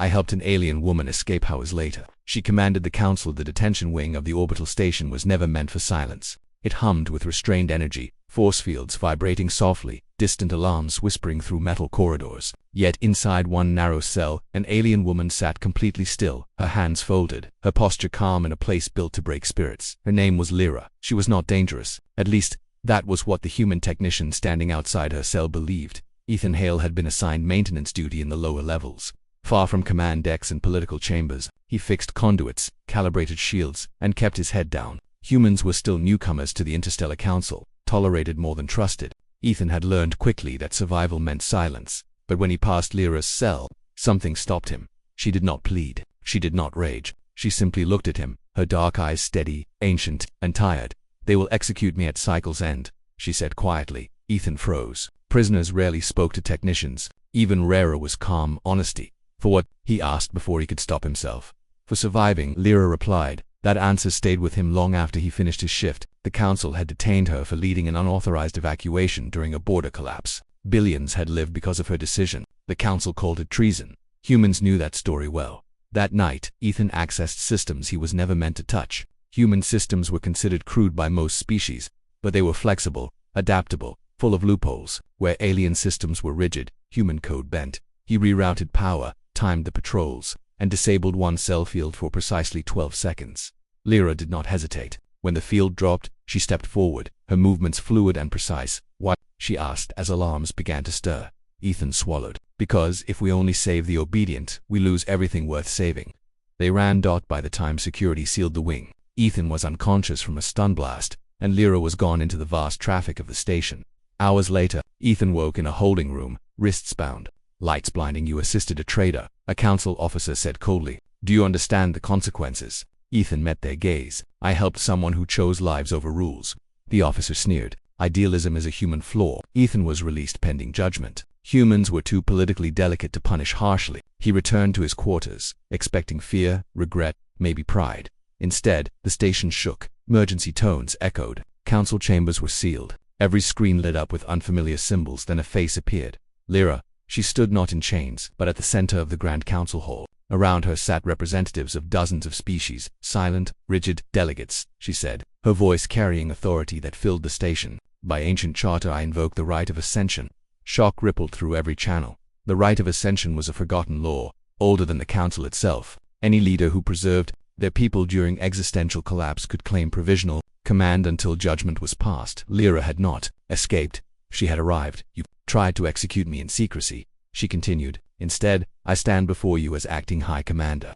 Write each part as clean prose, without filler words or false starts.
I helped an alien woman escape hours later. She commanded the council. The detention wing of the orbital station was never meant for silence. It hummed with restrained energy, force fields vibrating softly, distant alarms whispering through metal corridors. Yet inside one narrow cell, an alien woman sat completely still, her hands folded, her posture calm in a place built to break spirits. Her name was Lyra. She was not dangerous. At least, that was what the human technician standing outside her cell believed. Ethan Hale had been assigned maintenance duty in the lower levels. Far from command decks and political chambers, he fixed conduits, calibrated shields, and kept his head down. Humans were still newcomers to the Interstellar Council, tolerated more than trusted. Ethan had learned quickly that survival meant silence. But when he passed Lyra's cell, something stopped him. She did not plead. She did not rage. She simply looked at him, her dark eyes steady, ancient, and tired. "They will execute me at cycle's end," she said quietly. Ethan froze. Prisoners rarely spoke to technicians. Even rarer was calm honesty. "For what?" he asked before he could stop himself. "For surviving," Lyra replied. That answer stayed with him long after he finished his shift. The council had detained her for leading an unauthorized evacuation during a border collapse. Billions had lived because of her decision. The council called it treason. Humans knew that story well. That night, Ethan accessed systems he was never meant to touch. Human systems were considered crude by most species, but they were flexible, adaptable, full of loopholes. Where alien systems were rigid, human code bent. He rerouted power, timed the patrols, and disabled one cell field for precisely 12 seconds. Lyra did not hesitate. When the field dropped, she stepped forward, her movements fluid and precise. "Why?" she asked as alarms began to stir. Ethan swallowed. "Because if we only save the obedient, we lose everything worth saving." They ran. By the time security sealed the wing, Ethan was unconscious from a stun blast, and Lyra was gone into the vast traffic of the station. Hours later, Ethan woke in a holding room, wrists bound. "Lights blinding. You assisted a traitor," a council officer said coldly. "Do you understand the consequences?" Ethan met their gaze. "I helped someone who chose lives over rules." The officer sneered. "Idealism is a human flaw." Ethan was released pending judgment. Humans were too politically delicate to punish harshly. He returned to his quarters, expecting fear, regret, maybe pride. Instead, the station shook. Emergency tones echoed. Council chambers were sealed. Every screen lit up with unfamiliar symbols. Then a face appeared. Lyra. She stood not in chains, but at the center of the Grand Council Hall. Around her sat representatives of dozens of species, silent, rigid delegates, she said, her voice carrying authority that filled the station. "By ancient charter I invoke the right of ascension." Shock rippled through every channel. The right of ascension was a forgotten law, older than the council itself. Any leader who preserved their people during existential collapse could claim provisional command until judgment was passed. Lyra had not escaped. She had arrived. "You tried to execute me in secrecy," she continued. "Instead, I stand before you as acting High Commander."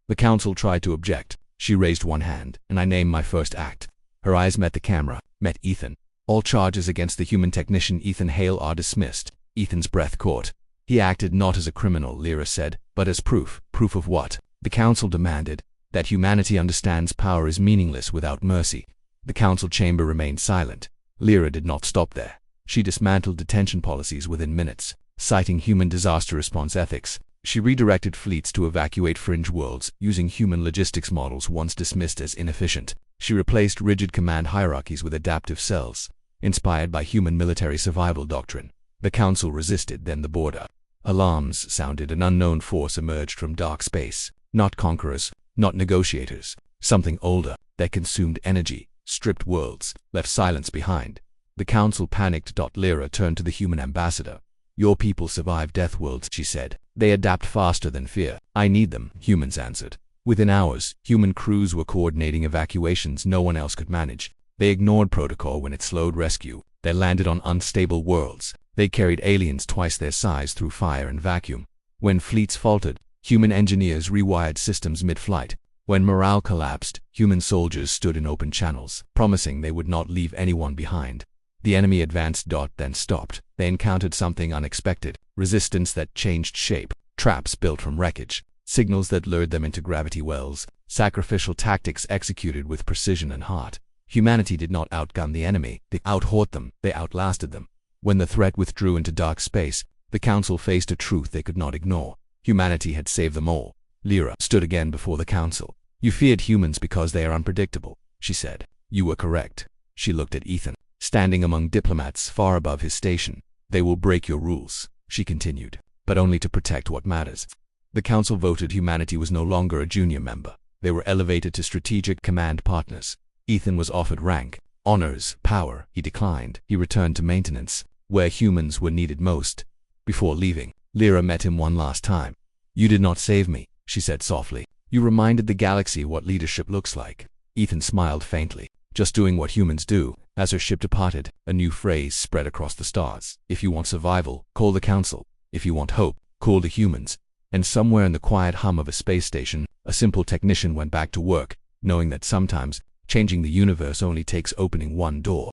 The council tried to object. She raised one hand, "And I name my first act." Her eyes met the camera, met Ethan. "All charges against the human technician Ethan Hale are dismissed." Ethan's breath caught. "He acted not as a criminal," Lyra said, "but as proof." "Proof of what?" The council demanded. "That humanity understands power is meaningless without mercy." The council chamber remained silent. Lyra did not stop there. She dismantled detention policies within minutes. Citing human disaster response ethics, she redirected fleets to evacuate fringe worlds using human logistics models once dismissed as inefficient. She replaced rigid command hierarchies with adaptive cells, inspired by human military survival doctrine. The council resisted. Then the border alarms sounded. An unknown force emerged from dark space. Not conquerors, not negotiators. Something older, that consumed energy, stripped worlds, left silence behind. The council panicked. Lyra turned to the human ambassador. "Your people survive death worlds," she said. "They adapt faster than fear." "I need them," humans answered. Within hours, human crews were coordinating evacuations no one else could manage. They ignored protocol when it slowed rescue. They landed on unstable worlds. They carried aliens twice their size through fire and vacuum. When fleets faltered, human engineers rewired systems mid-flight. When morale collapsed, human soldiers stood in open channels, promising they would not leave anyone behind. The enemy advanced. Then stopped. They encountered something unexpected. Resistance that changed shape. Traps built from wreckage. Signals that lured them into gravity wells. Sacrificial tactics executed with precision and heart. Humanity did not outgun the enemy. They outhought them. They outlasted them. When the threat withdrew into dark space, the council faced a truth they could not ignore. Humanity had saved them all. Lyra stood again before the council. "You feared humans because they are unpredictable," she said. "You were correct." She looked at Ethan, standing among diplomats far above his station. "They will break your rules," she continued, "but only to protect what matters." The council voted humanity was no longer a junior member. They were elevated to strategic command partners. Ethan was offered rank, honors, power. He declined. He returned to maintenance, where humans were needed most. Before leaving, Lyra met him one last time. "You did not save me," she said softly. "You reminded the galaxy what leadership looks like." Ethan smiled faintly. "Just doing what humans do." As her ship departed, a new phrase spread across the stars. "If you want survival, call the council. If you want hope, call the humans." And somewhere in the quiet hum of a space station, a simple technician went back to work, knowing that sometimes changing the universe only takes opening one door.